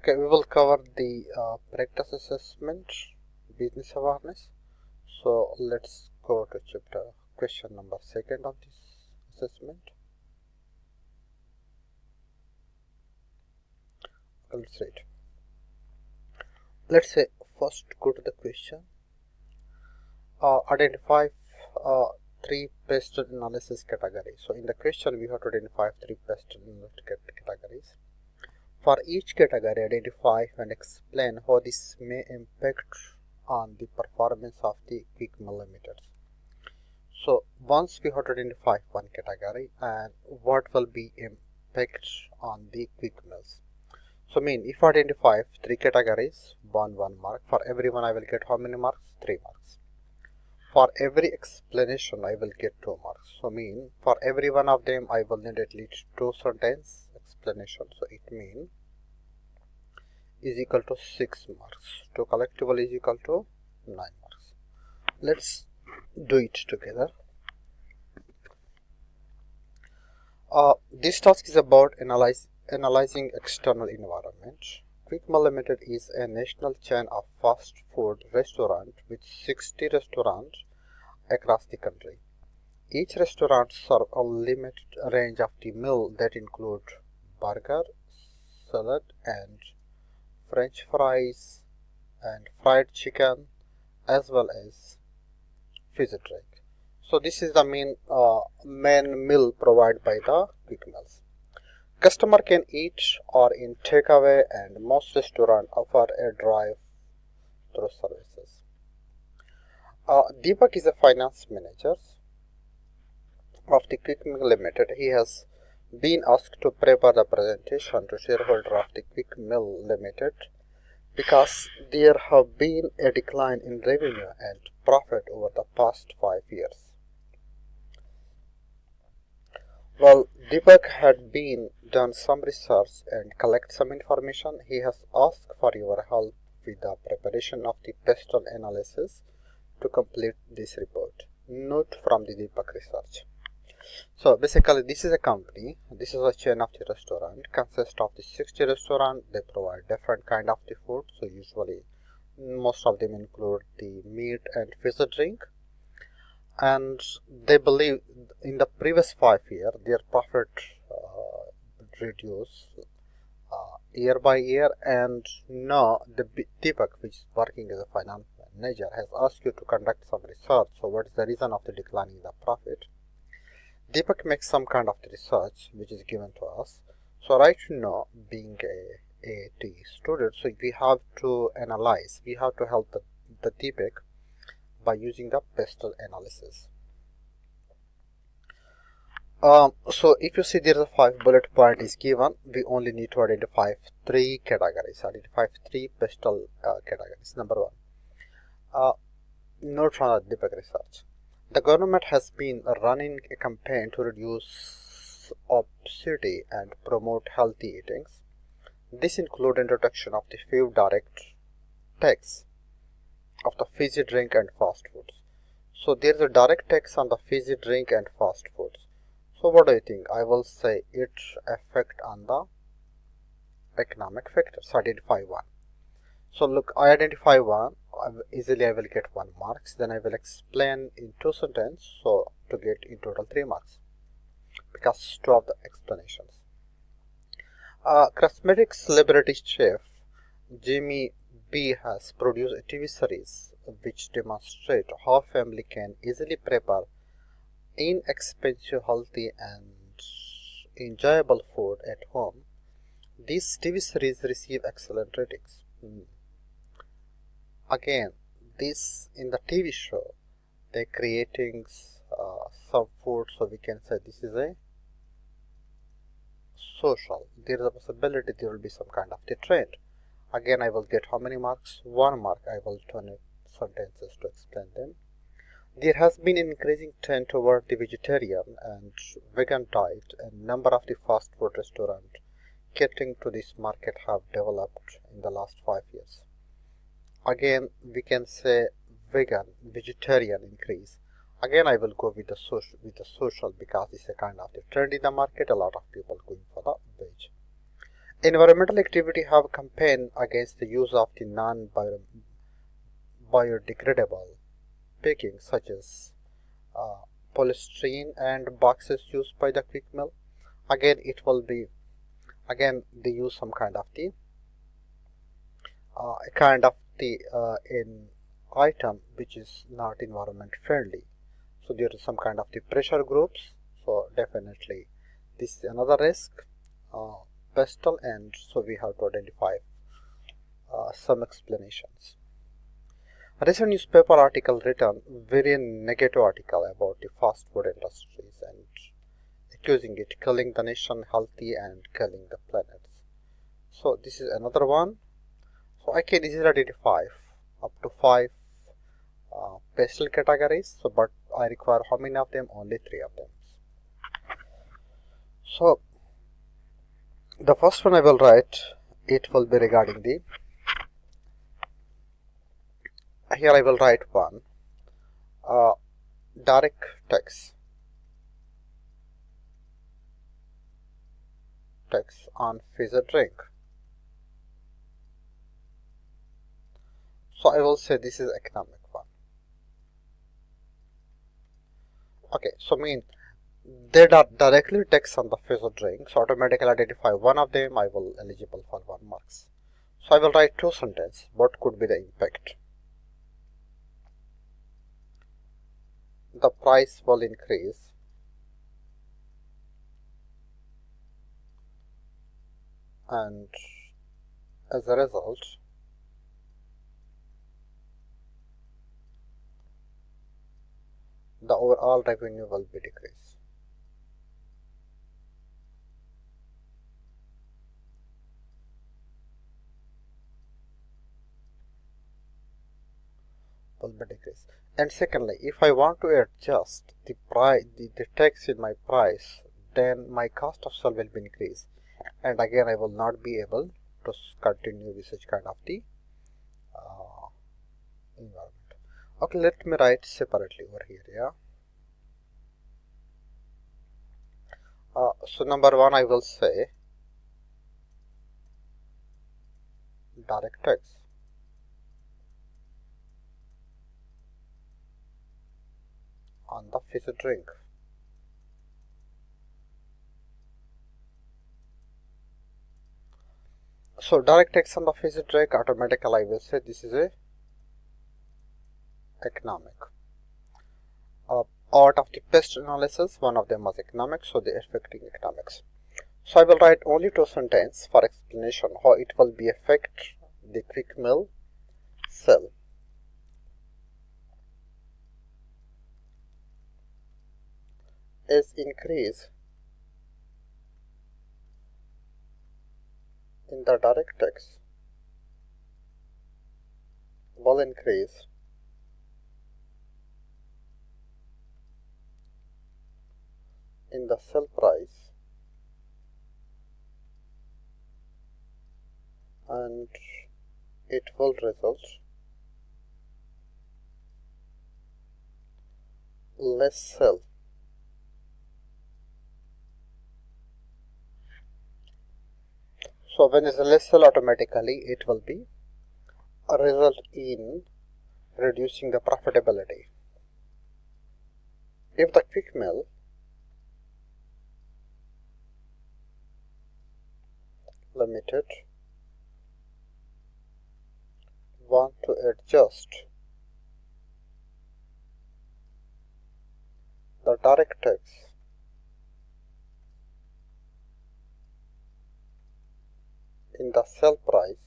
Okay, we will cover the practice assessment, business awareness. So let's go to chapter question number 2 of this assessment. Let's read. Let's say first go to the question. Identify three pest analysis categories. So in the question we have to identify three pest analysis categories. For each category, identify and explain how this may impact on the performance of the quick millimeters. So once we have to identify one category and what will be impact on the quick mills. So if I identify three categories, one mark. For every one I will get how many marks? 3 marks. For every explanation I will get 2 marks. So for every one of them I will need at least 2 sentence explanation. So it means is equal to 6 marks. 2 collectively is equal to 9 marks. Let's do it together. This task is about analyzing external environment. Quick Mall Limited is a national chain of fast food restaurants with 60 restaurants across the country. Each restaurant serves a limited range of the meal that include burger, salad, and French fries and fried chicken, as well as fizzy drink. So this is the main meal provided by the quick meals. Customer can eat or in takeaway, and most restaurants offer a drive-through services. Deepak is a finance manager of the Quick Meal Limited. He has been asked to prepare the presentation to shareholder of the Quick Meal Limited because there have been a decline in revenue and profit over the past 5 years. Well, Deepak had done some research and collect some information. He has asked for your help with the preparation of the pestle analysis to complete this report. Note from the Deepak research. So basically this is a company, this is a chain of the restaurant, consists of the 60 restaurants. They provide different kind of the food. So usually most of them include the meat and fish drink. And they believe in the previous 5 years their profit reduced year by year, and now the Deepak, which is working as a finance manager, has asked you to conduct some research. So what is the reason of the decline in the profit? Deepak makes some kind of the research which is given to us. So right now, being a AAT student, so we have to analyze, we have to help the Deepak by using the pestle analysis. So if you see there is a 5 bullet point is given, we only need to identify 3 categories, identify 3 pestle categories. Number 1, note from the Deepak research. The government has been running a campaign to reduce obesity and promote healthy eating. This includes introduction of the few direct tax of the fizzy drink and fast foods. So there is a direct tax on the fizzy drink and fast foods. So what do you think? I will say it effect on the economic factors. Identify 1. So look, I identify 1. Easily I will get 1 marks. Then I will explain in 2 sentences. So to get in total 3 marks, because 2 of the explanations. Charismatic celebrity chef Jimmy B has produced a TV series which demonstrates how family can easily prepare inexpensive, healthy, and enjoyable food at home. This TV series received excellent ratings. Again, this in the TV show, they're creating some food, so we can say this is a social. There is a possibility there will be some kind of the trend. Again, I will get how many marks? 1 mark. I will turn it sentences to explain them. There has been an increasing trend toward the vegetarian and vegan diet, and number of the fast food restaurants catering to this market have developed in the last 5 years. Again, we can say vegetarian increase. Again, I will go with the social because it's a kind of the trend in the market. A lot of people going for the veg. Environmental activity have campaign against the use of the non-biodegradable packaging such as uh, polystyrene and boxes used by the quick mill. Again, it will be they use some kind of the in item which is not environment friendly. So there is some kind of the pressure groups. So definitely this is another risk. Pestle, and so we have to identify some explanations. A recent newspaper article written very negative article about the fast food industries and accusing it killing the nation healthy and killing the planet. So this is another one. So I can easily identify up to 5 pastel categories. So but I require how many of them? Only 3 of them. So the first one I will write, it will be regarding the, here I will write one, direct text on fizzy drink. So I will say this is economic one. Okay, so mean they directly text on the fizzy drink, so automatically identify one of them, I will eligible for 1 marks. So I will write 2 sentences. What could be the impact? The price will increase and as a result the overall revenue will be decreased. And secondly, if I want to adjust the price, the tax in my price, then my cost of sale will be increased, and again I will not be able to continue with such kind of the environment. Okay, let me write separately over here. Yeah. So number 1 I will say direct tax on the fizzy drink. So direct tax on the fizzy drink, automatically I will say this is a economic. Out of the pest analysis, one of them was economic, so they are affecting economics. So I will write only 2 sentences for explanation how it will be affect the quick mill cell. Is increase in the direct tax will increase in the sell price and it will result less sell. So when is less sell, automatically it will be a result in reducing the profitability. If the quick mill limited want to adjust the direct tax in the sell price,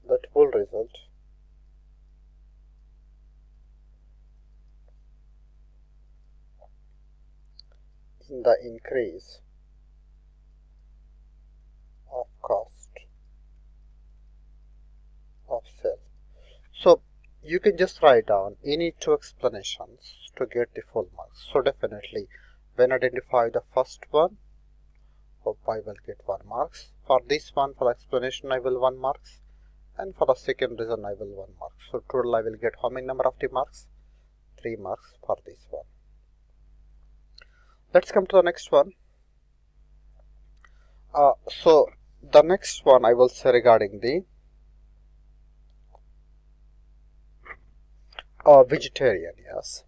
that will result in the increase of cost of sale. So you can just write down any 2 explanations to get the full marks. So definitely when identify the first one, hope I will get 1 marks. For this one, for explanation I will 1 marks, and for the second reason I will 1 mark. So total I will get how many number of the marks? 3 marks for this one. Let's come to the next one. So the next one I will say regarding the vegetarian, yes.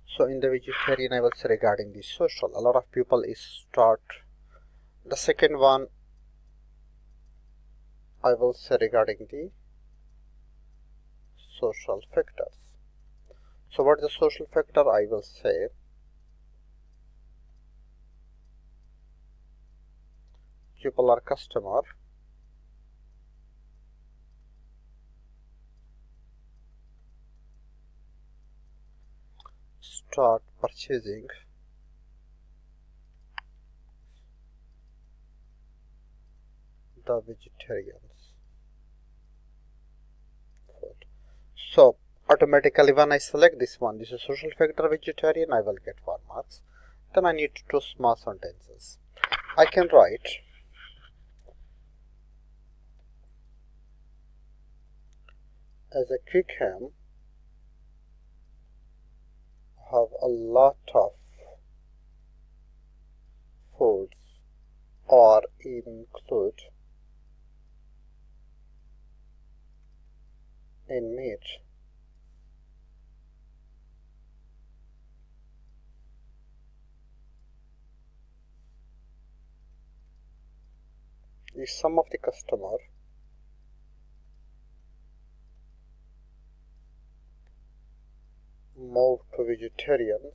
So in the vegetarian I will say regarding the social, a lot of people is start. The second one I will say regarding the social factors. So what is the social factor? I will say people are customer, start purchasing the vegetarians food. So automatically when I select this one, this is social factor vegetarian, I will get 1 marks. Then I need two small sentences. I can write as a quick ham have a lot of foods or include in meat. If some of the customer move to vegetarians,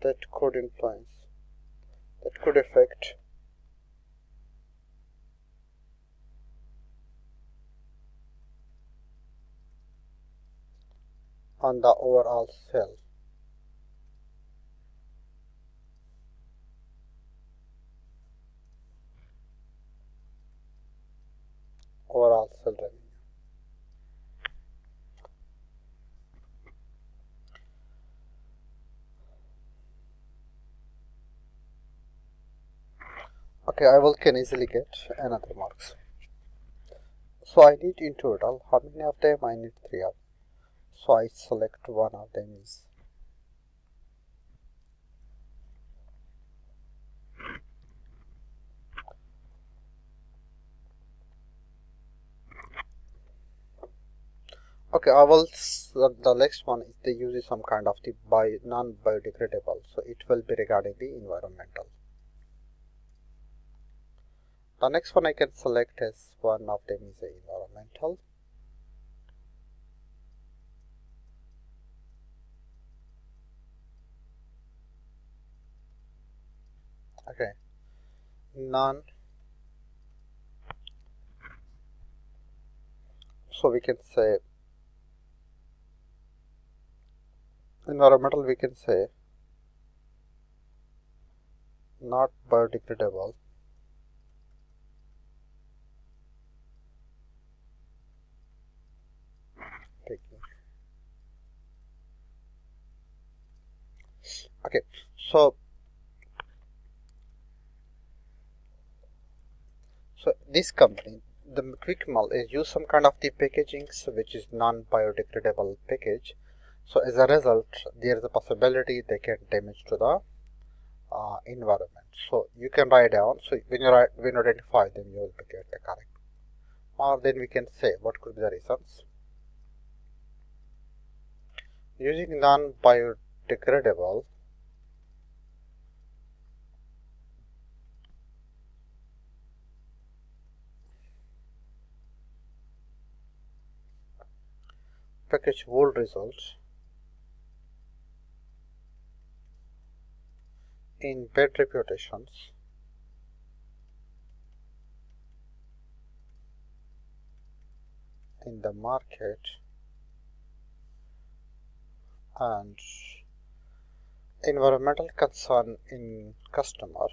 that could influence, that could affect on the overall sale. Overall sale revenue. Okay, I will can easily get another marks. So I need in total, how many of them? I need 3 of them. So I select one of them is okay. The next one is they use some kind of the non-biodegradable, so it will be regarding the environmental. The next one I can select as one of them is a environmental. Okay, non. So we can say environmental. We can say not biodegradable. Okay, so this company, the quick mall, is use some kind of the packaging which is non-biodegradable package. So as a result, there is a possibility they can damage to the environment. So you can write down. So when you identify them, you will get the correct. Or then we can say what could be the reasons. Using non-biodegradable package would result in bad reputations in the market and environmental concern in customer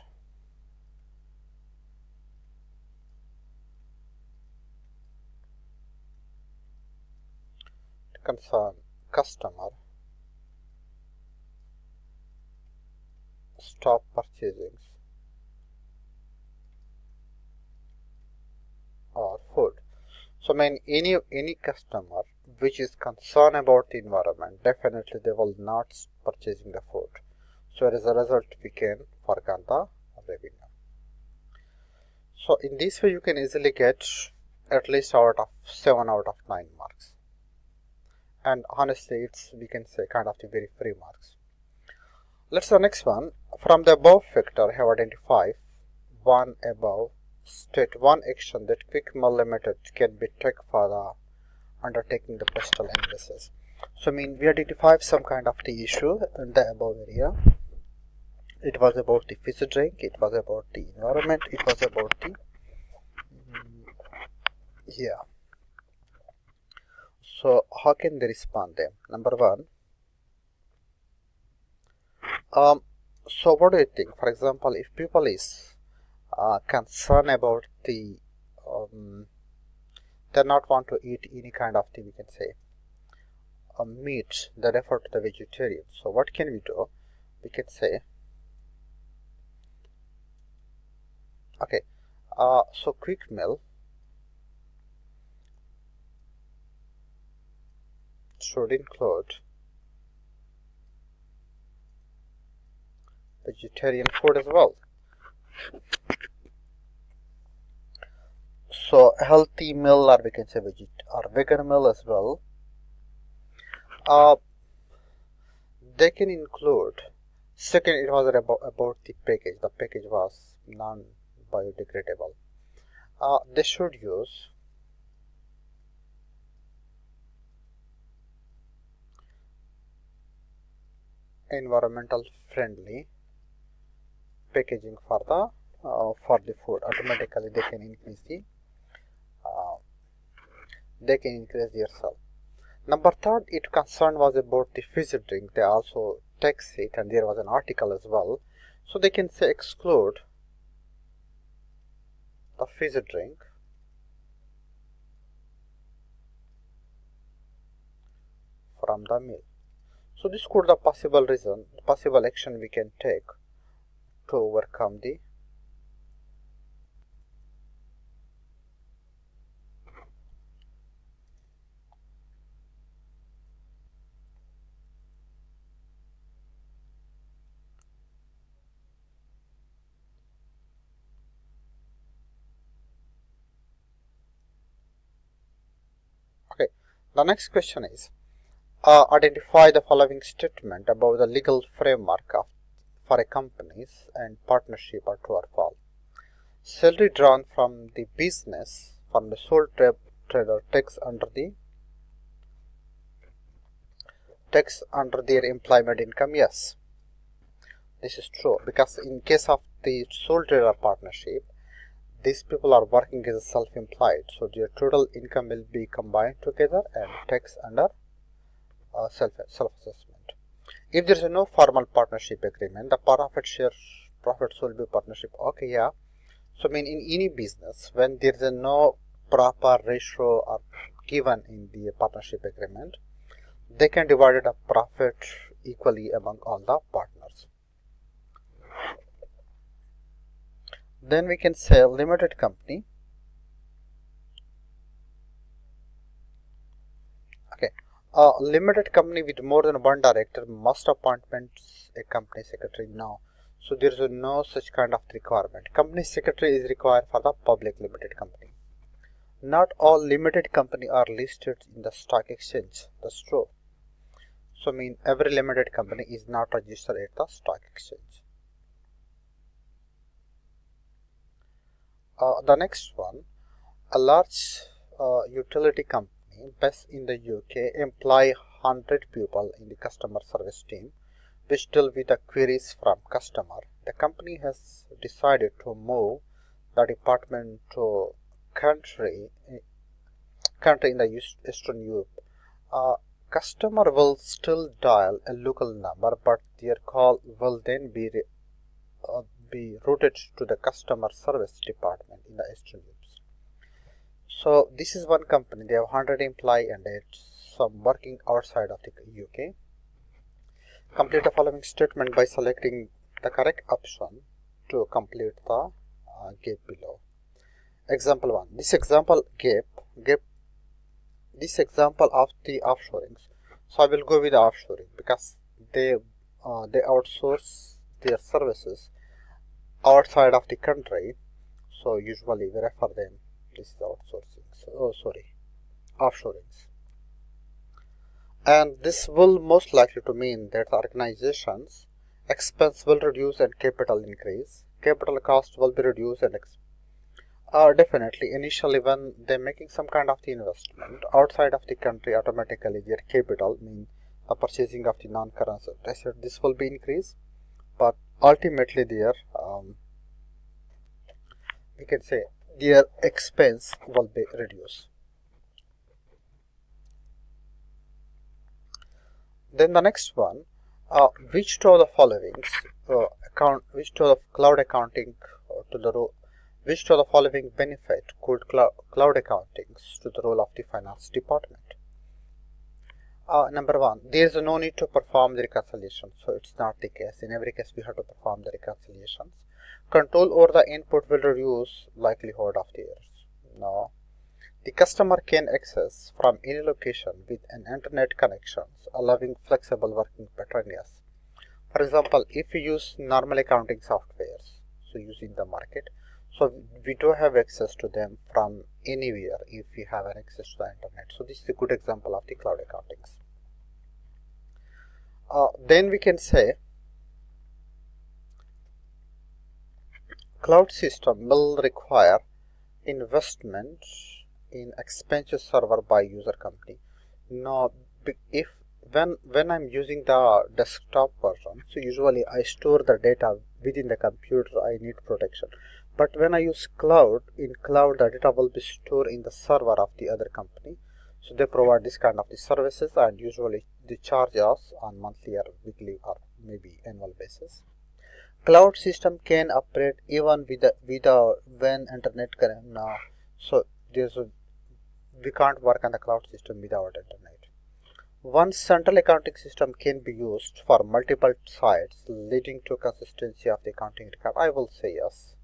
stop purchasing or food. So, any customer which is concerned about the environment, definitely they will not purchasing the food. So as a result, we can forget the revenue. So in this way, you can easily get at least 7 out of 9 marks. And honestly, it's, we can say, kind of the very free marks. Let's the next one. From the above factor, have identified one above. State one action that Quick Mill Limited can be taken for the undertaking the pestle analysis. So we identified some kind of the issue in the above area. It was about the fizzy drink, it was about the environment, it was about the yeah. So how can they respond them? Number one, so what do you think? For example, if people is concerned about the they not want to eat any kind of the, we can say, meat, they refer to the vegetarian. So what can we do? We can say, okay, so quick meal should include vegetarian food as well. So healthy meal, or we can say vegan meal as well. They can include. Second, it was about the package. The package was non-biodegradable. They should use environmental friendly packaging for the food. Automatically they can increase their sale. Number third, it concern was about the fizzy drink. They also text it, and there was an article as well. So they can say exclude the fizzy drink from the meal. So this could the possible action we can take to overcome the okay. The next question is identify the following statement about the legal framework for a companies and partnership are true or false. Salary drawn from the business from the sole trader tax under their employment income. Yes, this is true, because in case of the sole trader partnership, these people are working as self-employed, so their total income will be combined together and tax under self-assessment. If there is no formal partnership agreement, the profits will be partnership. Okay, yeah. So in any business, when there is no proper ratio or given in the partnership agreement, they can divide the profit equally among all the partners. Then we can say limited company. Okay, a limited company with more than one director must appoint a company secretary now. So there is no such kind of requirement. Company secretary is required for the public limited company. Not all limited company are listed in the stock exchange. That's true. So every limited company is not registered at the stock exchange. The next one, a large utility company based in the UK employ 100 people in the customer service team, which deal with the queries from customer. The company has decided to move the department to country in the Eastern Europe. Customer will still dial a local number, but their call will then be routed to the customer service department in the Eastern Europe. So this is one company. They have 100 employees and it's some working outside of the UK. Complete the following statement by selecting the correct option to complete the gap below. Example 1. This example gap this example of the offshorings. So I will go with the offshoring because they outsource their services outside of the country. So usually we refer them. This is outsourcing. So, oh, sorry, offshorings. And this will most likely to mean that the organization's expense will reduce and capital increase. Capital cost will be reduced and definitely initially when they're making some kind of the investment outside of the country, automatically their capital mean the purchasing of the non-currency asset, this will be increased, but ultimately their we can say their expense will be reduced. Then the next one, which two of the followings which two of cloud accounting to the role, which two of the following benefit could cloud accounting to the role of the finance department? Number one, there is no need to perform the reconciliation, so it's not the case. In every case, we have to perform the reconciliations. Control over the input will reduce likelihood of the errors. No. The customer can access from any location with an internet connection, allowing flexible working pattern. Yes. For example, if we use normal accounting softwares, so using the market, so we do have access to them from anywhere if we have an access to the internet. So this is a good example of the cloud accountings. Then we can say cloud system will require investment in expensive server by user company. Now, if when I'm using the desktop version, so usually I store the data within the computer, I need protection. But when I use cloud, in cloud the data will be stored in the server of the other company. So they provide this kind of the services, and usually they charge us on monthly or weekly or maybe annual basis. Cloud system can operate even without when internet connection. So we can't work on the cloud system without internet. One central accounting system can be used for multiple sites, leading to consistency of the accounting record. I will say yes.